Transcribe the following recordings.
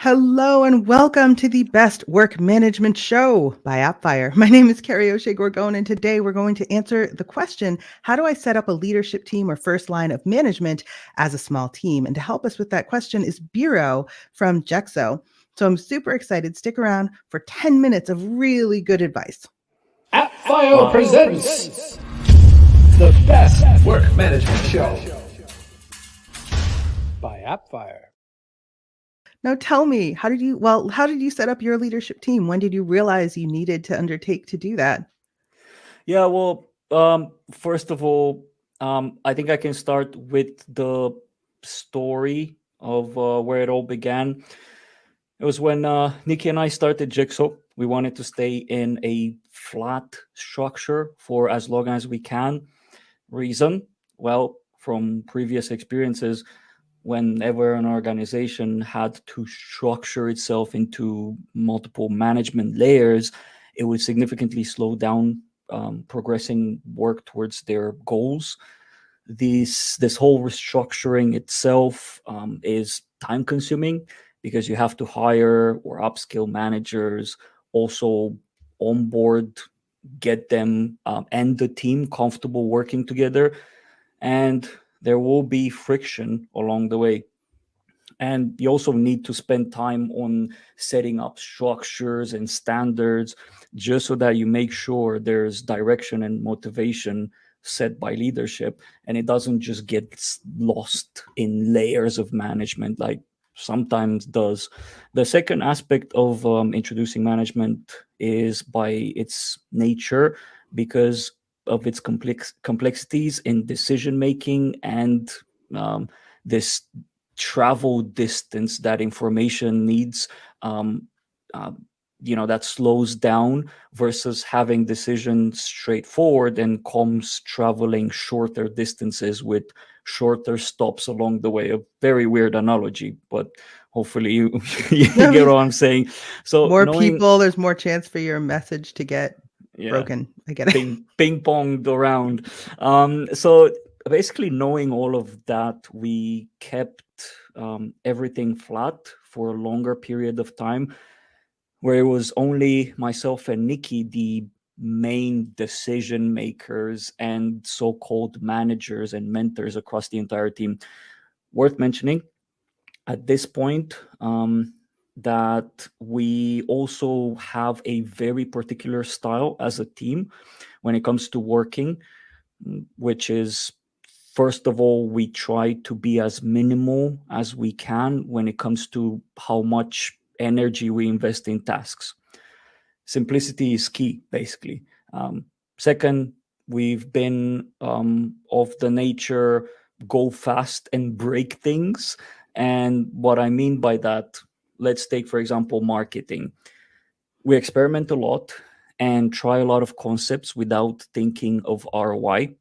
Hello and welcome to the Best Work Management Show by Appfire. My name is Carrie O'Shea Gorgon, and today we're going to answer the question, how do I set up a leadership team or first line of management as a small team? And to help us with that question is Biro from Jexo. So I'm super excited. Stick around for 10 minutes of really good advice. Appfire Presents, the best work management show by Appfire. Now tell me, how did you set up your leadership team? When did you realize you needed to undertake to do that? Yeah, well, first of all, I think I can start with the story of where it all began. It was when Nikki and I started Jigsaw. We wanted to stay in a flat structure for as long as we can. Reason? Well, from previous experiences, whenever an organization had to structure itself into multiple management layers, it would significantly slow down progressing work towards their goals. This whole restructuring itself is time consuming because you have to hire or upskill managers, also onboard, get them and the team comfortable working together, and there will be friction along the way. And you also need to spend time on setting up structures and standards just so that you make sure there's direction and motivation set by leadership, and it doesn't just get lost in layers of management like sometimes does. The second aspect of introducing management is by its nature, because of its complexities in decision making and this travel distance that information needs, um, uh, that slows down versus having decisions straightforward and comes traveling shorter distances with shorter stops along the way. A very weird analogy, but hopefully you get what I'm saying. So More knowing, people, there's more chance for your message to get yeah, broken. I get it. ping ponged around. So basically, knowing all of that, we kept everything flat for a longer period of time, where it was only myself and Nikki, the main decision makers and so-called managers and mentors across the entire team. Worth mentioning at this point, that we also have a very particular style as a team when it comes to working, which is, first of all, we try to be as minimal as we can when it comes to how much energy we invest in tasks. Simplicity is key, basically. Second, we've been of the nature go fast and break things. And what I mean by that, let's take, for example, marketing. We experiment a lot and try a lot of concepts without thinking of ROI.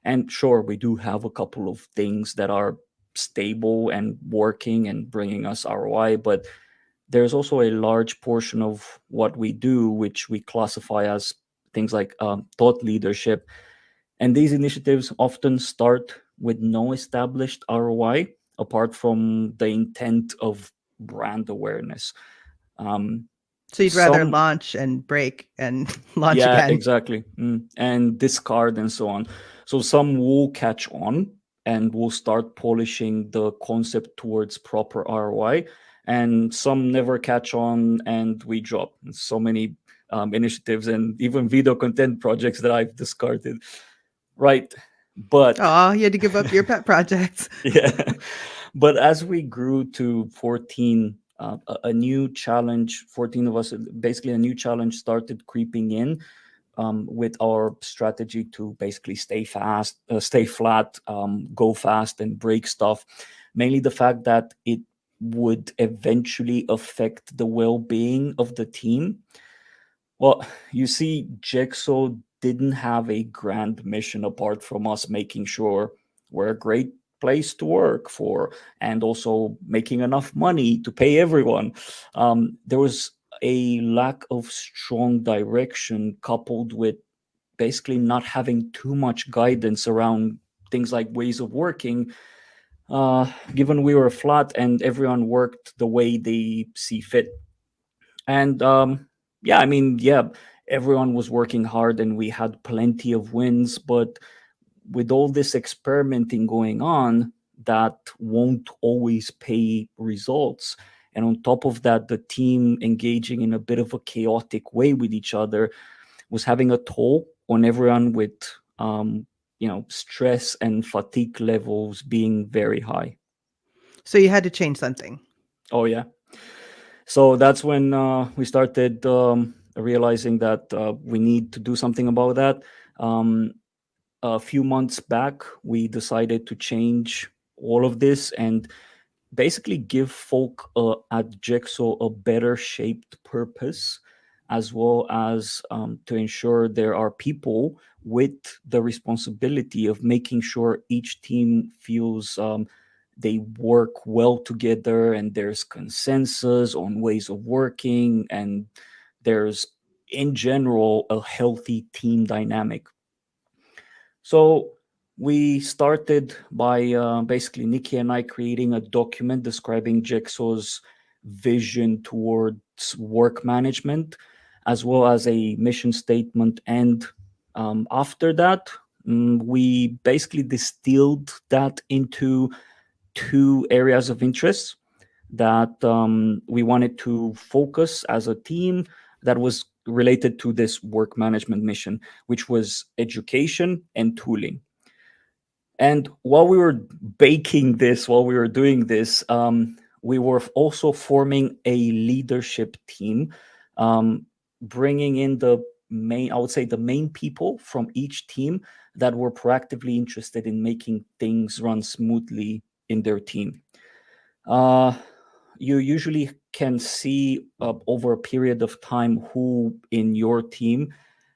And sure, we do have a couple of things that are stable and working and bringing us ROI, but there's also a large portion of what we do, which we classify as things like thought leadership. And these initiatives often start with no established ROI apart from the intent of brand awareness. Um, So you'd rather some launch and break and launch Yeah, again. exactly. And discard and so on. So some will catch on and will start polishing the concept towards proper ROI, and some never catch on and we drop. So many initiatives and even video content projects that I've discarded. Right. But Oh, you had to give up your pet projects. yeah. But as we grew to 14, a new challenge, 14 of us, basically a new challenge started creeping in, with our strategy to basically stay flat, go fast and break stuff. Mainly the fact that it would eventually affect the well-being of the team. Well, you see, Jigsaw didn't have a grand mission apart from us making sure we're a great place to work for and also making enough money to pay everyone. There was a lack of strong direction coupled with basically not having too much guidance around things like ways of working. given we were flat and everyone worked the way they see fit. And yeah, I mean, yeah, everyone was working hard and we had plenty of wins, but with all this experimenting going on, that won't always pay results. And on top of that, the team engaging in a bit of a chaotic way with each other was having a toll on everyone with, stress and fatigue levels being very high. So you had to change something. Oh, yeah. So that's when we started realizing that we need to do something about that. A few months back, we decided to change all of this and basically give folk at Jigsaw a better shaped purpose, as well as to ensure there are people with the responsibility of making sure each team feels they work well together and there's consensus on ways of working and there's in general a healthy team dynamic. So we started by basically Nikki and I creating a document describing Jigsaw's vision towards work management, as well as a mission statement. And after that, we basically distilled that into two areas of interest that we wanted to focus as a team that was related to this work management mission, which was education and tooling. And while we were while we were doing this, we were also forming a leadership team, bringing in I would say, the main people from each team that were proactively interested in making things run smoothly in their team. You usually can see over a period of time who in your team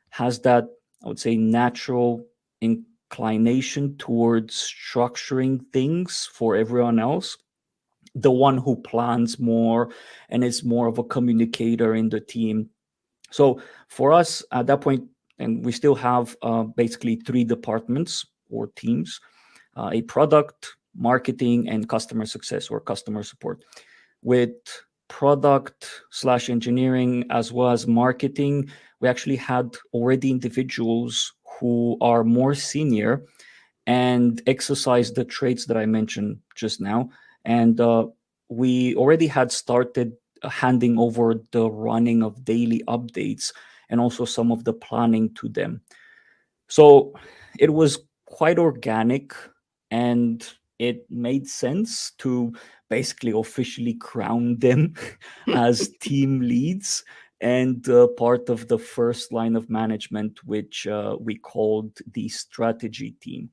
has that, I would say, natural inclination towards structuring things for everyone else. The one who plans more and is more of a communicator in the team. So for us at that point, and we still have basically three departments or teams, a product, marketing, and customer success or customer support. With product/engineering as well as marketing, we actually had already individuals who are more senior and exercise the traits that I mentioned just now. And we already had started handing over the running of daily updates and also some of the planning to them. So it was quite organic and it made sense to basically officially crown them as team leads and part of the first line of management, which we called the strategy team.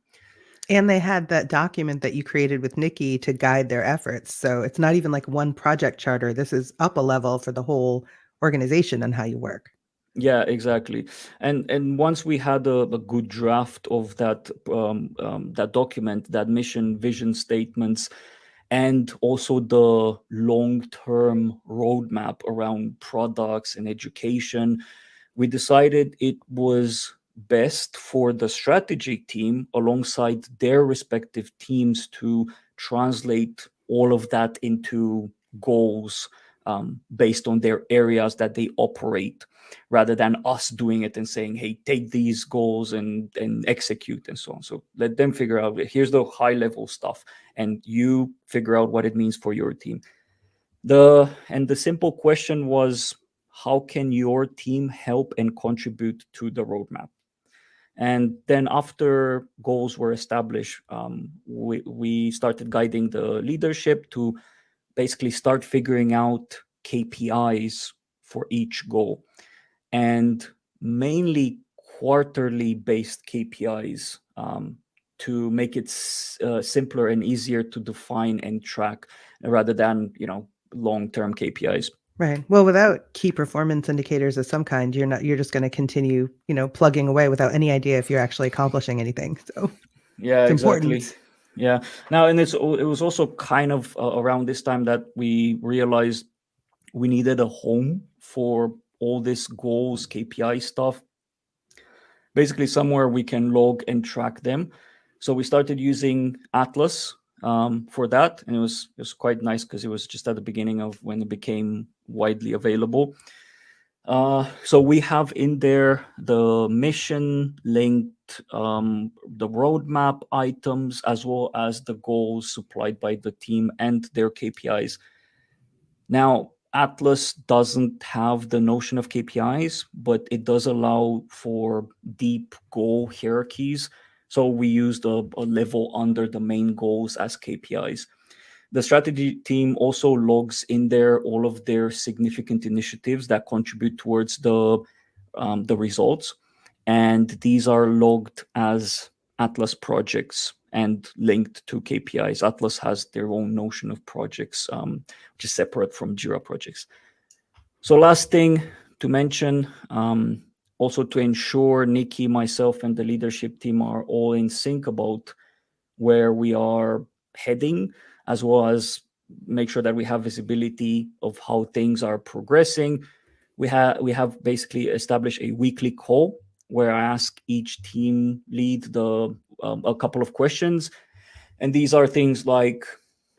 And they had that document that you created with Nikki to guide their efforts. So it's not even like one project charter. This is up a level for the whole organization and how you work. Yeah, exactly. And once we had a good draft of that document, that mission vision statements, and also the long-term roadmap around products and education, we decided it was best for the strategy team alongside their respective teams to translate all of that into goals based on their areas that they operate, rather than us doing it and saying, hey, take these goals and execute and so on. So let them figure out, here's the high level stuff and you figure out what it means for your team. The simple question was, how can your team help and contribute to the roadmap? And then after goals were established, we started guiding the leadership to basically start figuring out KPIs for each goal, and mainly quarterly based KPIs, to make it simpler and easier to define and track rather than long-term KPIs. Right. Well, without key performance indicators of some kind, you're just going to continue, plugging away without any idea if you're actually accomplishing anything. So Yeah, it's exactly. important. Yeah. Now, and it was also kind of around this time that we realized we needed a home for all this goals, KPI stuff. Basically, somewhere we can log and track them. So we started using Atlas for that, and it was quite nice because it was just at the beginning of when it became widely available. So we have in there the mission linked, the roadmap items, as well as the goals supplied by the team and their KPIs. Now, Atlas doesn't have the notion of KPIs, but it does allow for deep goal hierarchies. So we used a level under the main goals as KPIs. The strategy team also logs in there all of their significant initiatives that contribute towards the results, and these are logged as Atlas projects and linked to KPIs. Atlas has their own notion of projects, which is separate from Jira projects. So last thing to mention, also to ensure Nikki, myself, and the leadership team are all in sync about where we are heading, as well as make sure that we have visibility of how things are progressing. We have basically established a weekly call where I ask each team lead a couple of questions, and these are things like,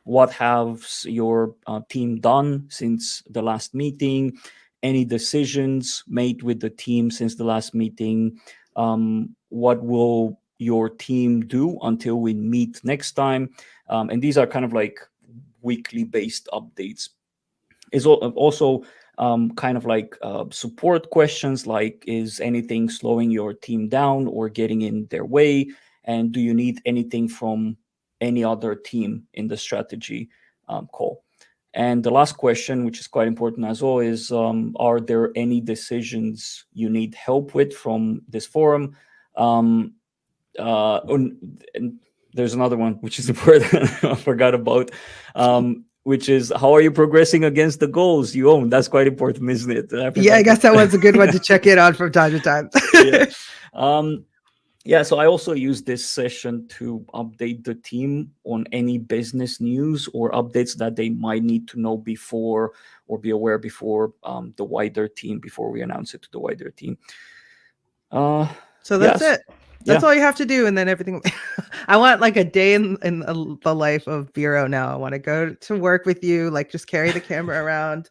what has your team done since the last meeting? Any decisions made with the team since the last meeting? What will your team do until we meet next time? And these are kind of like weekly based updates. Is also kind of like support questions like, is anything slowing your team down or getting in their way? And do you need anything from any other team in the strategy call? And the last question, which is quite important as well, is are there any decisions you need help with from this forum? And there's another one, which is important, I forgot about, which is, how are you progressing against the goals you own? That's quite important, isn't it? I guess that one's a good one to check in on from time to time. So I also use this session to update the team on any business news or updates that they might need to know before, or be aware before the wider team, before we announce it to the wider team. So that's it. That's all you have to do, and then everything. I want like a day in the life of Biro now. I want to go to work with you, like just carry the camera around.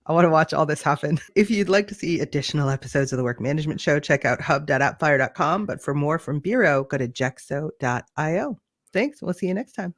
I want to watch all this happen. If you'd like to see additional episodes of the Work Management Show, check out hub.appfire.com. But for more from Biro, go to jexo.io. Thanks. We'll see you next time.